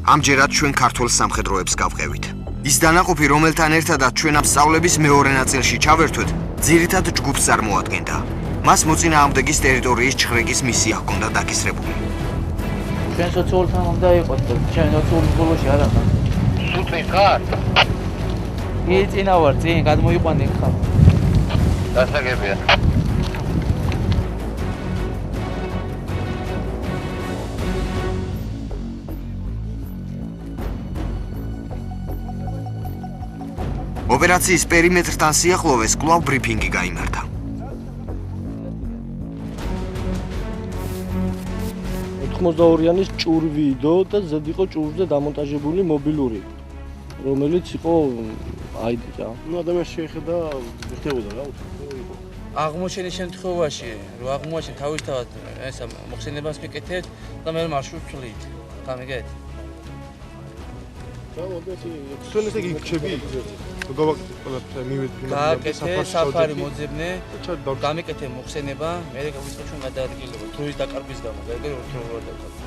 ამჯერად ჩვენ ქართულ სამხედროებს გავყევით. ის დანაყოფი, რომელთან ერთადაც ჩვენ ამ სწავლების მეორე ნაწილში ჩავერთვეთ, ძირითად ჯგუფს წარმოადგენდა. მას მოწინააღმდეგის ტერიტორიის ჩხრეკის მისია ჰქონდა დაკისრებული. ჩვენ სოციალთან უნდა იყოთ და ჩვენ სოციალის ბოლოში არ ახარ. სულთენ ხარ? წინა ვარ, წინ გადმოიყვანე ხარ. დასაგებია. ოპერაციის პერიმეტრთან სიახლოვეს კვლავ ბრიფინგი გაიმართა. 82-იანის ჭურვიდო და ზედ იყო ჭურვზე დამონტაჟებული მობილური, რომელიც იყო აიდი რა. ადამიანს შეხედა ხდებოდა რა. აღმოჩენის შემთხვევაში, რომ აღმოაჩენ თავისთავად ესა მოხსენებას მიკეთებთ და მე მარშრუტს ვწვდით. გამიგეთ? ჩვენ ესე გიქჩები? გააკეთე საფარი მოძებნე, გამიკეთე მოხსენება, მე გავიწყე ჩვენ გადაადგილება, დროის დაკარგვის გამო, გაიგე რომ ვარ დავკარგე.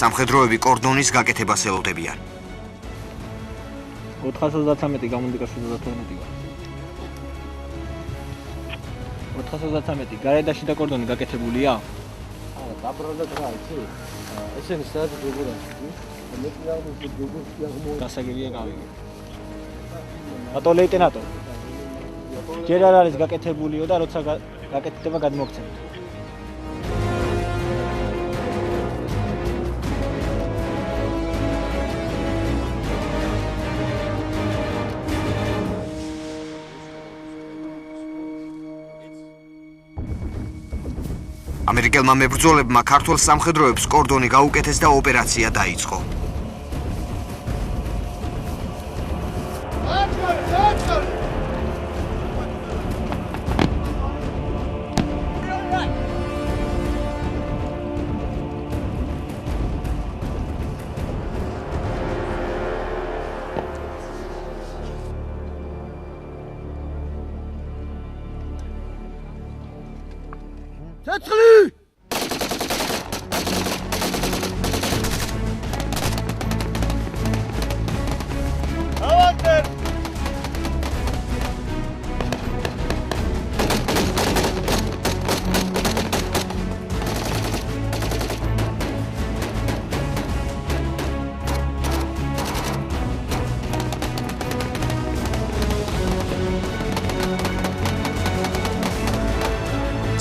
სამხედროები კორდონის გაკეთებას ელოდებიან. 413 გამონდიკა 712. 413 გარედაში და კორდონი გაკეთებულია? არა, დაბრუნდა რა, იცი? ესენი სადაც გოგორაში. გასაგებია გავიგე. რატო ლეიტენანტო? ჯერ არ არის გაკეთებულიო და როცა გაკეთდება გადმოგცემთ. ამერიკელმა მებრძოლებმა ქართულ სამხედროებს კორდონი გაუკეთეს და ოპერაცია დაიწყო.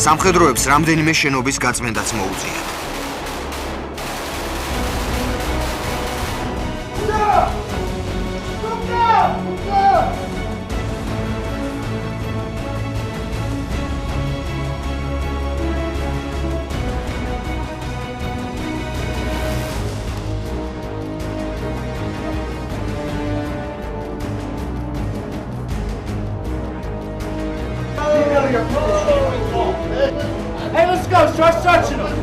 სამხედროებს რამდენიმე შენობის გაწმენდაც მოუწიათ. Hey, let's go, start searching them.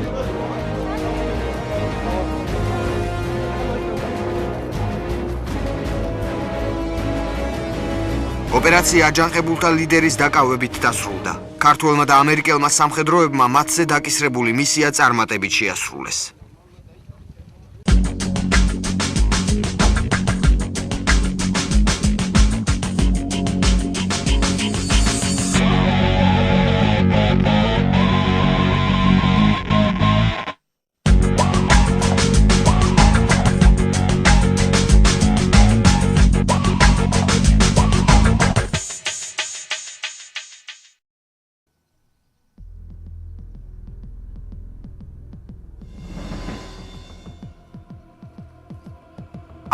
ოპერაცია აჯანყებულთა ლიდერის დაკავებით დასრულდა. ქართველმა და ამერიკელმა სამხედროებმა მათზე დაკისრებული მისია წარმატებით შეასრულეს.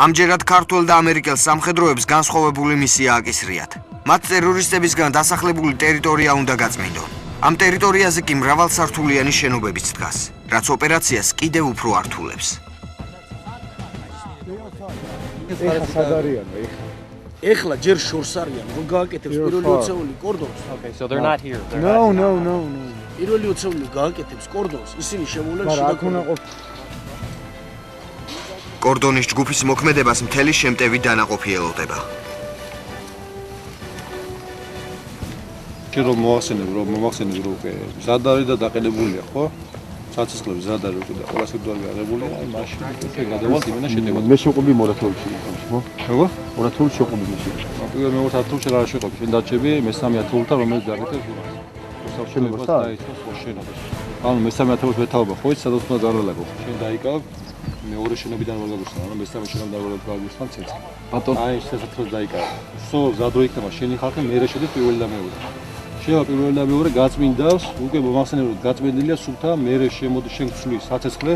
ამჯერად ქართველ და ამერიკელ სამხედროებს განსხვავებული მისია აკისრიათ. მათ ტერორისტებისგან დასახლებული ტერიტორია უნდა გაწმინდონ. ამ ტერიტორიაზე კი მრავალსართულიანი შენობებიც დგას, რაც ოპერაციას კიდევ უფრო ართულებს. ეხლა ჯერ შორს არიან, რომ გააკეთებს პირველი ოცეული კორდონს. Okay, so they're not here. No. პირველი ოცეული გააკეთებს კორდონს, ისინი შემოვლენ შიდა. კორდონის ჯგუფის მოქმედებას მთელი შემტევი დანაყოფი ელოდება. რომ მოახსენებ რომ სად არის და დაყენებულია, ხო? საცეცხლები ზადარ და ყველა სიკვდილი აღებული, აი მაშინ გადავასწრებინა შეტევა. მე შეყვები მორათოებში ხო? როგორ? მორათოებში შეყვები მე. პირველ მეორე ათეულში რა შეყვები? შენ დაჩები მესამე ათეულთან რომელიც დაგეთებს გულას. შენობას და დაიცვას ხო შენობას. ანუ მესამე ათეულს მეთაობა ხო ის სადაც უნდა დარალაგო. შენ დაიკავ მეორე შენობიდან ვერ გაგუსტნა, ანუ მესამე შენობიდან ვერ გაგუსტნა ცეცხლი. ბატონ აი შესაძლოა დაიკავ. სო ზადრო იქნება შენი ხალხი მე შედის პირველი და მეორე. შევა პირველი და მეორე გაწმინდავს, უკვე მომახსენებელად გაწმინდილია სულთა მე შემოდი შენ გწვლის საცეცხლე,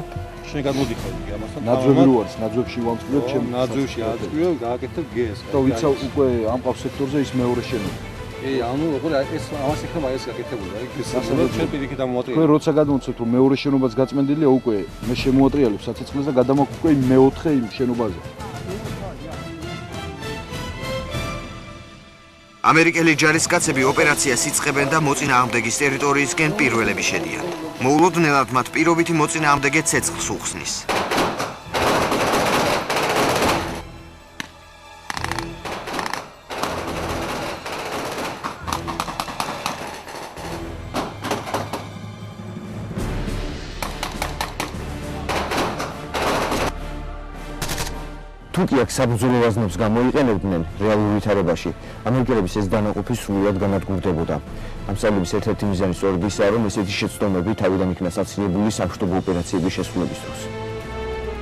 შენ გადმოდიხარ იგი ამასთან. ნაძვები რო არის, ნაძვებში ვამწყობ ჩემ ნაძვებში აწყიო, გააკეთებ გეს. და ვიცა უკვე ამ ყავს სექტორზე ის მეორე შენობა. ანუ როგორ ეს ამას იქნება ეს გაკეთებული, აი გასაგებია ჩვენ პირიქით ამოატრიალებ. თქვენ როცა გადმოცეთ რომ მეორე შენობაც გაწმენდილია უკვე მე შემოატრიალებ საცეცხლეს და გადამაქვს უკვე მეოთხე იმ შენობაზე. ამერიკელი ჯარისკაცები ოპერაციას იწყებენ და მოწინააღმდეგის ტერიტორიისკენ პირველები შედიან. მოულოდნელად მათ პირობითი მოწინააღმდეგე ცეცხლს უხსნის. თუკი აქ საბრძოლო ვაზნებს გამოიყენებდნენ რეალურ ვითარებაში, ამერიკელების ეს დანაყოფი სრულად განადგურდებოდა. ამ სწავლების ერთ-ერთი მიზანი სწორედ ისაა, რომ ესეთი შეცდომები თავიდან იქნა საცილებული სამშვიდობო ოპერაციების შესრულების დროს.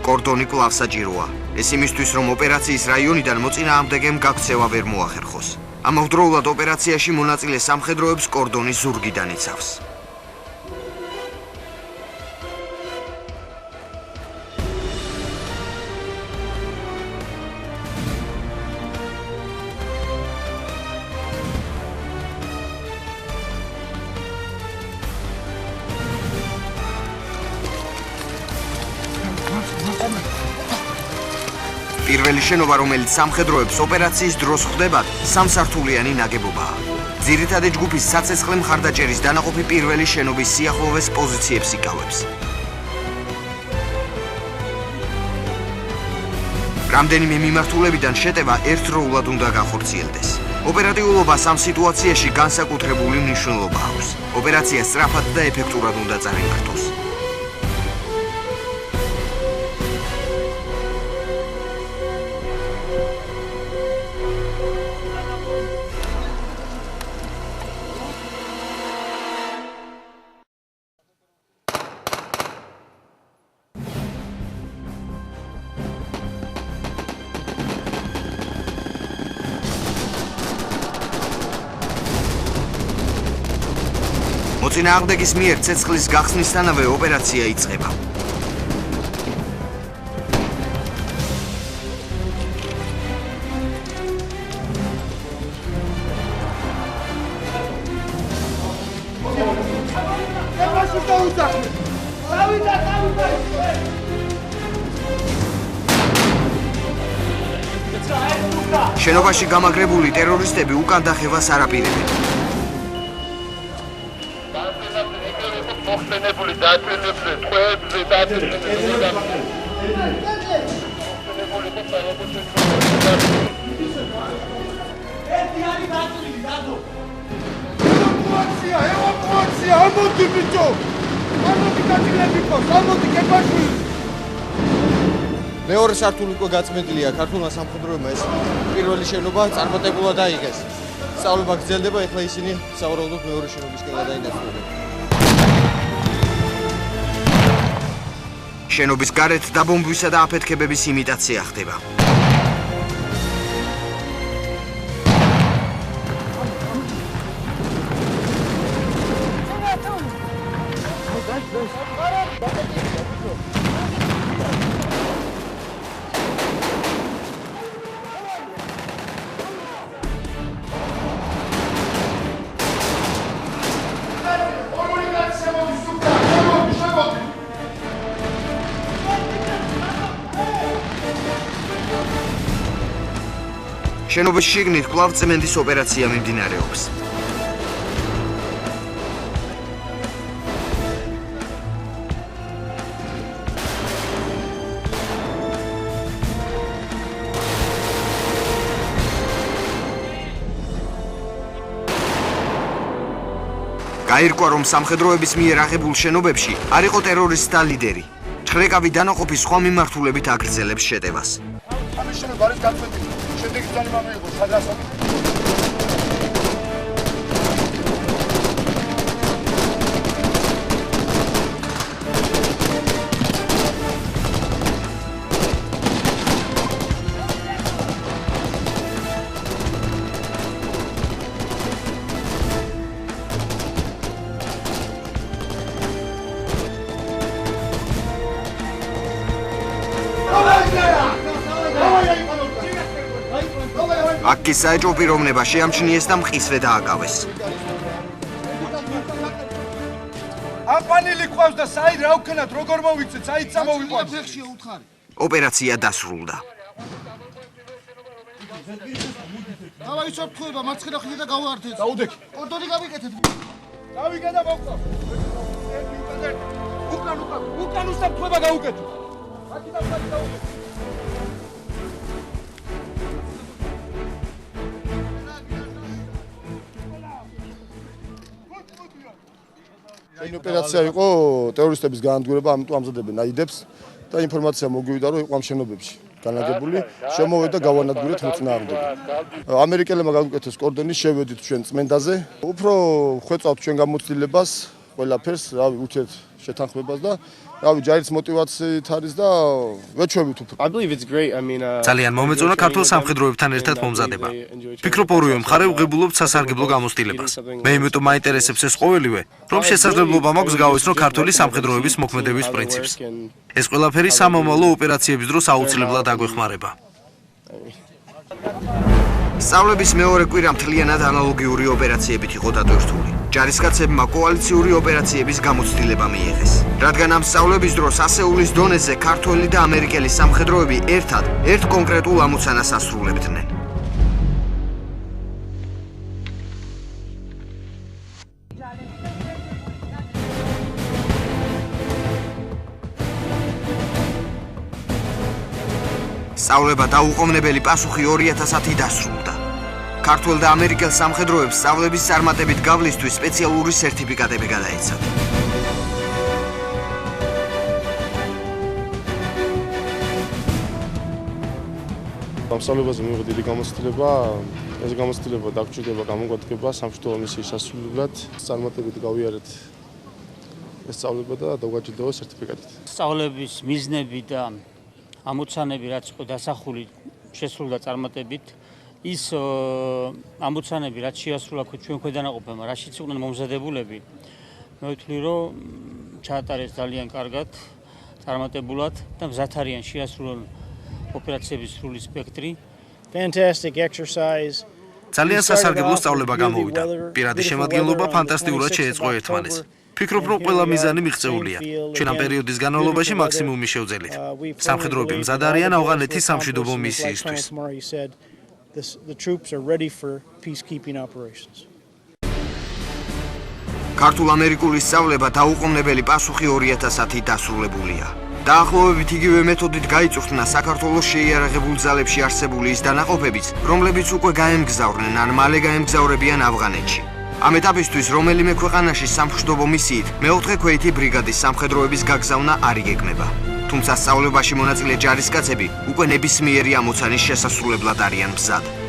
კორდონი კვლავ საჭიროა. ეს იმისთვის, რომ ოპერაციის რაიონიდან მოწინააღმდეგემ გაქცევა ვერ მოახერხოს. ამავდროულად ოპერაციაში მონაწილე სამხედროებს კორდონის ზურგიდან იცავს. პირველი შენობა, რომელიც სამხედროებს ოპერაციის დროს ხვდებათ, სამსართულიანი ნაგებობაა. ძირითადი ჯგუფის საცეცხლე მხარდაჭერის დანაყოფი პირველი შენობის სიახლოვეს პოზიციებს იკავებს. რამდენიმე მიმართულებიდან შეტევა ერთდროულად უნდა განხორციელდეს. ოპერატიულობას ამ სიტუაციაში განსაკუთრებული მნიშვნელობა აქვს. ოპერაცია სწრაფად და ეფექტურად უნდა წარიმართოს. მოწინააღმდეგის მიერ ცეცხლის გახსნისთანავე ოპერაცია იწყება. შენობაში გამაგრებული ტერორისტები უკან დახევას არაპირებენ. მოხსენებული დაწესებულება თქვენზე დაწესებულება ევაკუაცია ამოდი ბიჭო ამოდი გაჭირები ყავს ამოდი კეპაშვილი მეორე სართული უკვე გაწმენდილია ქართულმა სამხედროებმა ეს პირველი შენობა წარმატებულად აიღეს სწავლება გრძელდება ეხლა ისინი სავარაუდოდ მეორე შენობისკენ გადაინაცვლებენ შენობის გარეთ დაბომბვისა და აფეთქებების იმიტაცია ხდება. შენობის შიგნით კვლავ წმენდის ოპერაცია მიმდინარეობს. გაირკვა, რომ სამხედროების მიერ აღებულ შენობებში არ იყო ტერორისტთა ლიდერი. ჭხრეკავი დანაყოფის სხვა მიმართულებით აგრძელებს შეტევას. ამის შენობა არის გაწყვეტილი. შედეგი ძალება მიიღო სადღაც. აქ საეჭვო პიროვნება შეამჩნიეს და მყისვე დააკავეს. ამ პანელი ყავს და საით რა ვქნათ, როგორ მოვიცეთ, საით წამოვიყვანთ. ფეხშია უთხარი. ოპერაცია დასრულდა. დავა ისო თქვება, მარცხენა ხიდე და გავაართეთ. დაუდექი. კორდონი გავიკეთეთ. დავიგე და მოვყავ. უკან უსაფრთხოება გაუკეთეთ. აქ დავუკეთეთ. ეს ოპერაცია იყო ტერორისტების განადგურება, ამიტომ ამზადებენ აიდებს და ინფორმაცია მოგვივიდა, რომ იყო ამ შენობებში განლაგებული, შემოვედა გავანადგურეთ მოწინააღმდეგე. ამერიკელებმა გაუკეთეს კორდონი, შევედით ჩვენ წმენდაზე. უფრო ხვეწავთ ჩვენ გამოცდილებას, ყველაფერს, რავი, უთეთ შეთანხმებას და რავი, ჯარის мотивაციით არის და ვეჩვევით უფრო. ძალიან მომეწონა ქართულ სამხედროებთან ერთად მომზადება. ვფიქრობ, ორივე მხარე უღებულობთ სასარგებლო გამოცდილებას. მე იმიტომ მაინტერესებს ეს ყოველივე, რომ შესაძლებლობა მაქვს გავეცნო ქართული სამხედროების მოქმედების პრინციპს. ეს ყველაფერი სამომავლო ოპერაციების დროს აუცილებლად აგვეხმარება. სწავლების მეორე კვირა მთლიანად ანალოგიური ოპერაციებით იყო დატვირთული. ჯარისკაცებმა კოალიციური ოპერაციების გამოცდილება მიიღეს. რადგან ამ სწავლების დროს ასეულის დონეზე ქართველი და ამერიკელი სამხედროები ერთად ერთ კონკრეტულ ამოცანას ასრულებდნენ. სწავლება დაუყოვნებელი პასუხი 2010 დასრულდა. ქართველ და ამერიკელ სამხედროებს სწავლების წარმატებით გავლისთვის სპეციალური სერტიფიკატები გადაეცათ. ამ სწავლებაზე მიიღო დიდი გამოცდილება, ეს გამოცდილება დაგჭირდება გამოგვადგება სამშვიდობო მისიის სასრულებლად, წარმატებით გავიარეთ ეს სწავლება და დავაჯილდოვა სერტიფიკატით. სწავლების მიზნები და ამოცანები რაც იყო დასახული შესრულდა წარმატებით ის ამოცანები რაც შეასრულა ჩვენ ქვედანაყოფებმა რაშიც იყვნენ მომზადებულები მე ვთვლი რომ ჩაატარეს ძალიან კარგად წარმატებულად და მზად არიან შეასრულონ ოპერაციების სრული სპექტრი Fantastic exercise. ძალიან სასარგებლო სწავლება გამოვიდა. პირადი შემადგენლობა ფანტასტიკურად შეეწყო ერთმანეთს. ვფიქრობ, რომ ყველა მიზანი მიღწეულია. ჩვენ ამ პერიოდის განმავლობაში მაქსიმუმი შევძელით. სამხედროები მზად არიან ავღანეთის სამშვიდობო მისიისთვის. ქართულ-ამერიკული სწავლება დაუყოვნებელი პასუხი 2010 დასრულებულია. დაახლოებით იგივე მეთოდით გაიწვრთნა საქართველოს შეიარაღებულ ძალებში არსებული ის დანაყოფებიც, რომლებიც უკვე გაემგზავრნენ ან მალე გაემგზავრებიან ავღანეთში. ამ ეტაპისთვის რომელიმე ქვეყანაში სამშვიდობო მისიით მეოთხე ქვეითი ბრიგადის სამხედროების გაგზავნა არ იგეგმება. თუმცა სწავლებაში მონაწილე ჯარისკაცები უკვე ნებისმიერი ამოცანის შესასრულებლად არიან მზად.